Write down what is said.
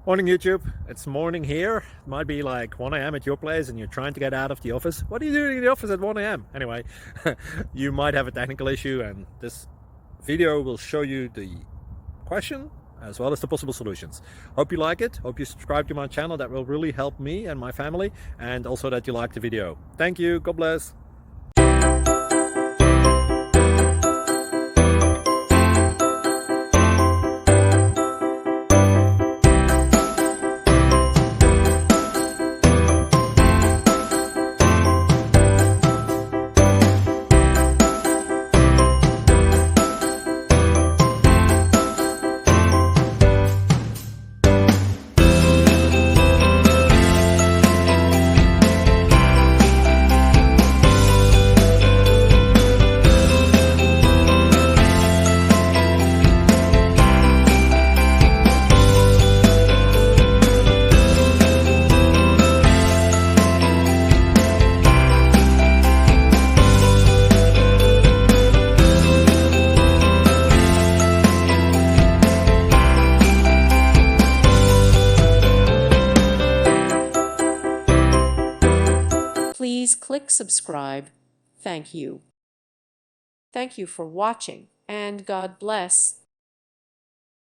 Morning YouTube, it's morning here. It might be like 1 a.m. at your place and you're trying to get out of the office. What are you doing in the office at 1 a.m.? Anyway, you might have a technical issue and this video will show you the question as well as the possible solutions. Hope you like it, hope you subscribe to my channel. That will really help me and my family, and also that you like the video. Thank you, God bless. Please click subscribe. Thank you. Thank you for watching, and God bless.